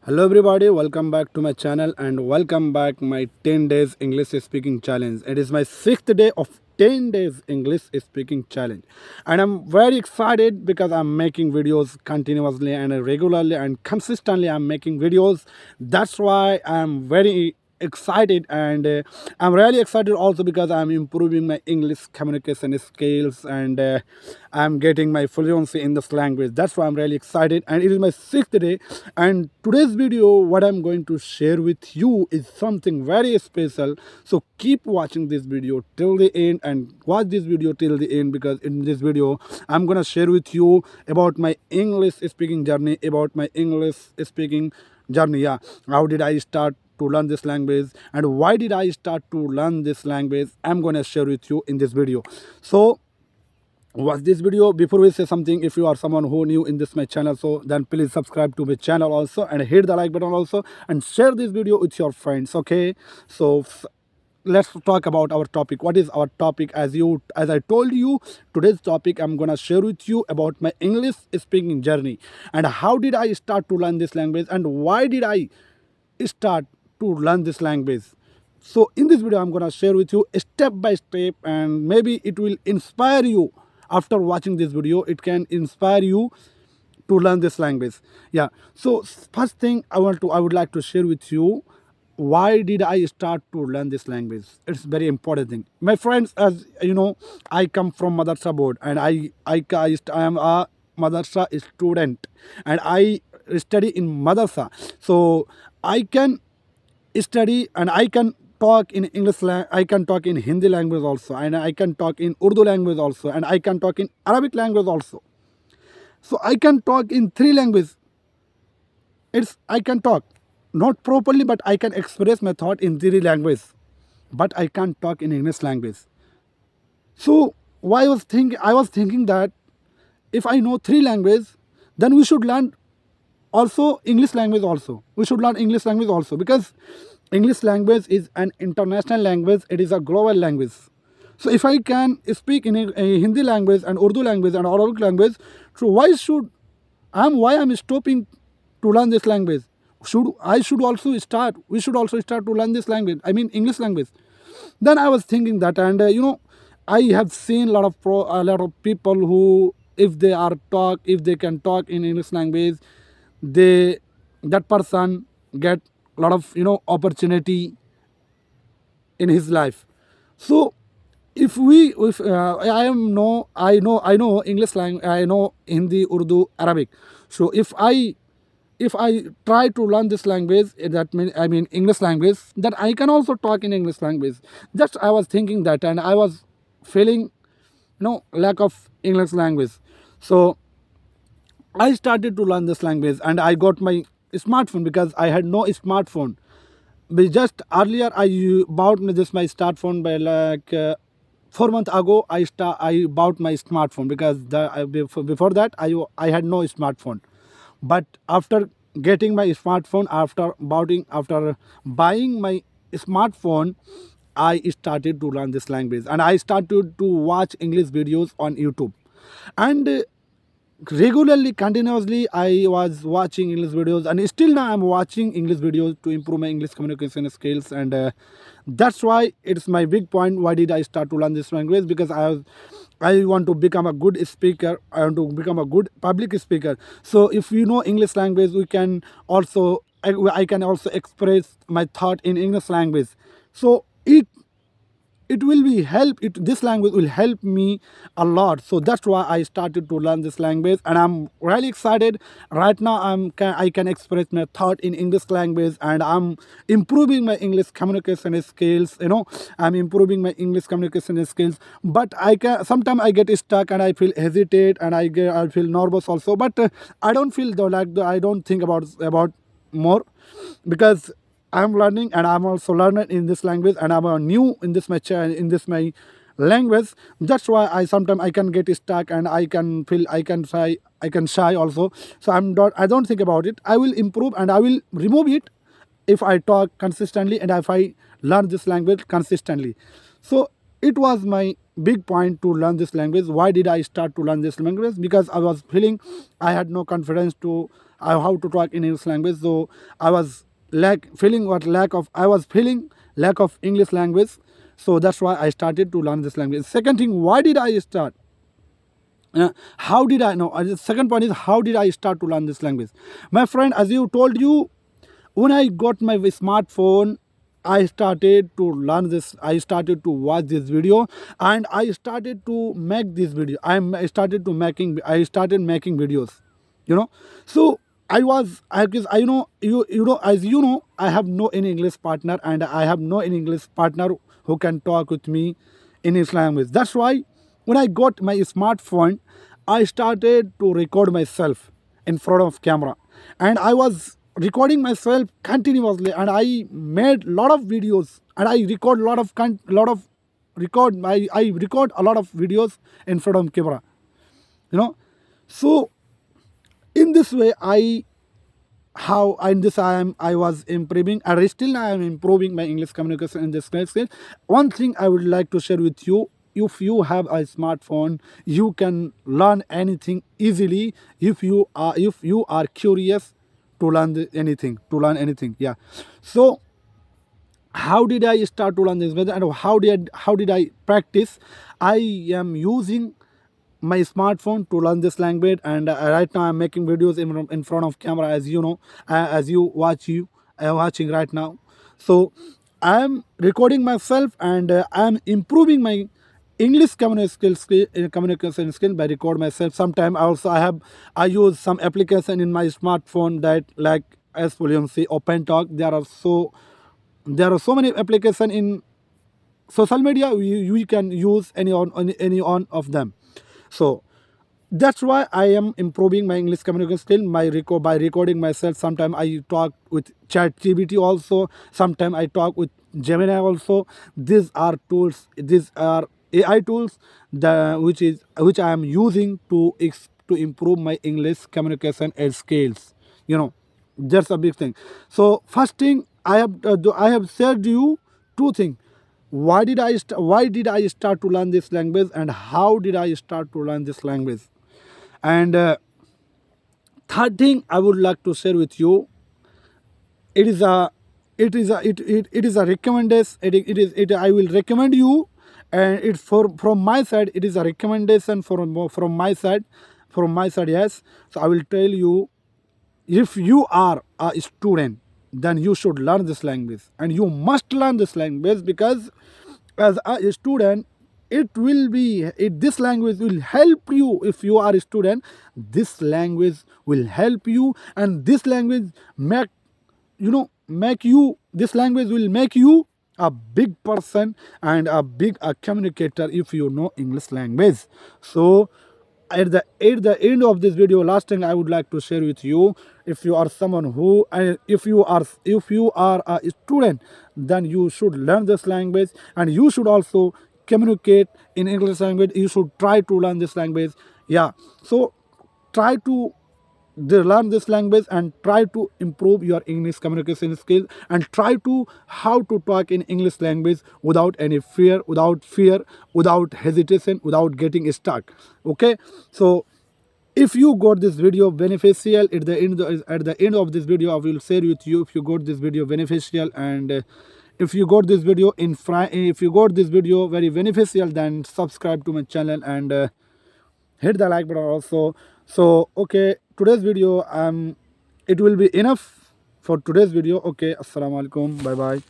Hello everybody, welcome back to my channel and welcome back my 10 days English speaking challenge. It is my 6th day of 10 days English speaking challenge and I'm very excited because I'm making videos continuously and regularly and consistently. I'm making videos. That's why I'm very excited and I'm really excited also because I'm improving my English communication skills and I'm getting my fluency in this language. That's why I'm really excited and it is my 6th day. And today's video, what I'm going to share with you is something very special. So keep watching this video till the end and watch this video till the end, because in this video I'm gonna share with you about my English speaking journey, yeah. How did I start to learn this language and why did I start to learn this language? I'm gonna share with you in this video. So watch this video. Before we say something, if you are someone who new in this my channel, so then please subscribe to my channel also and hit the like button also and share this video with your friends. Okay, so let's talk about our topic. What is our topic? As I told you, today's topic I'm gonna share with you about my English speaking journey and how did I start to learn this language and why did I start to learn this language. So in this video I'm going to share with you step by step and maybe it will inspire you. After watching this video, it can inspire you to learn this language. Yeah, so first thing I would like to share with you, why did I start to learn this language? It's very important thing, my friends. As you know, I come from madrasa board and I am a madrasa student and I study in madrasa. So I can study and I can talk in I can talk in Hindi language also, and I can talk in Urdu language also, and I can talk in Arabic language also. So I can talk in three languages. It's I can talk not properly, but I can express my thought in three languages. But I can't talk in English language. So why I was thinking that if I know three languages, then we should learn also English language also. We should learn English language also, because English language is an international language. It is a global language. So if I can speak in a Hindi language and Urdu language and Arabic language, so why I'm stopping to learn this language? We should also start to learn this language. I mean English language. Then I was thinking that, and I have seen a lot of people who, if they can talk in English language, they that person get a lot of opportunity in his life. So if I know English language, I know Hindi, Urdu, Arabic. So if I try to learn this language, I mean English language, then I can also talk in English language. Just I was thinking that, and I was feeling lack of English language. So I started to learn this language and I got my smartphone, because I had no smartphone. But just earlier I bought this my smartphone by 4 months ago. I bought my smartphone, because before that I had no smartphone. But after getting my smartphone, after buying my smartphone, I started to learn this language and I started to watch English videos on YouTube. And regularly, continuously, I was watching English videos, and still now I'm watching English videos to improve my English communication skills. And that's why it's my big point. Why did I start to learn this language? Because I want to become a good speaker. I want to become a good public speaker. So if you know English language, we can also I can also express my thought in English language. So it will be help it this language will help me a lot. So that's why I started to learn this language and I'm really excited. Right now I can express my thought in English language and I'm improving my English communication skills. I'm improving my English communication skills, but I can sometimes I get stuck and I feel hesitate and I feel nervous also. But I don't feel I don't think about more, because I'm learning and I'm also learning in this language and I'm new in this my language. That's why I sometimes I can get stuck and I can shy also. So I don't think about it. I will improve and I will remove it if I talk consistently and if I learn this language consistently. So it was my big point to learn this language. Why did I start to learn this language? Because I was feeling I had no confidence to how to talk in English language. So I was feeling lack of English language. So that's why I started to learn this language. Second thing, why did I start? How did I know? The second point is, how did I start to learn this language? My friend, as you told you, when I got my smartphone, I started to learn this. I started to watch this video, and I started to make this video. I started making videos. You know, so because I know you know as you know, I have no any English partner, and I have no any English partner who can talk with me in English language. That's why when I got my smartphone, I started to record myself in front of camera, and I was recording myself continuously, and I made lot of videos, and I record lot of record I record a lot of videos in front of camera. You know, so in this way how in this I was improving, and still I am improving my English communication in this skill. One thing I would like to share with you: if you have a smartphone, you can learn anything easily. If you are curious to learn anything. Yeah. So how did I start to learn this method, and how did I practice? I am using my smartphone to learn this language, and right now I'm making videos in front of camera, as you know, as you are watching right now. So I'm recording myself, and I'm improving my English communication skill by record myself. Sometime I use some application in my smartphone that, like, as fluency, open talk. There are so many applications in social media. You can use any one of them. So that's why I am improving my English communication skill by recording myself. Sometimes I talk with ChatGPT also. Sometimes I talk with Gemini also. These are tools. These are AI tools which I am using to improve my English communication and skills. You know, that's a big thing. So first thing, I have said you two things. Why did I start to learn this language, and how did I start to learn this language? And third thing I would like to share with you, it is a it is a recommendation. It I will recommend you, and it for from my side, it is a recommendation from my side. Yes. So I will tell you, if you are a student, then you should learn this language, and you must learn this language, because as a student, this language will help you. If you are a student, this language will help you, and this language make you this language will make you a big person and a big communicator if you know English language. So at the end of this video, last thing I would like to share with you, if you are someone who if you are a student, then you should learn this language, and you should also communicate in English language. You should try to learn this language. Yeah. So try to learn this language, and try to improve your English communication skills, and try to how to talk in English language without any fear, without hesitation, without getting stuck. Okay. So if you got this video beneficial, at the end of this video I will share with you if you got this video beneficial, and if you got this video if you got this video very beneficial, then subscribe to my channel, and hit the like button also. So okay, today's video it will be enough for today's video. Okay, assalamu alaikum, bye bye.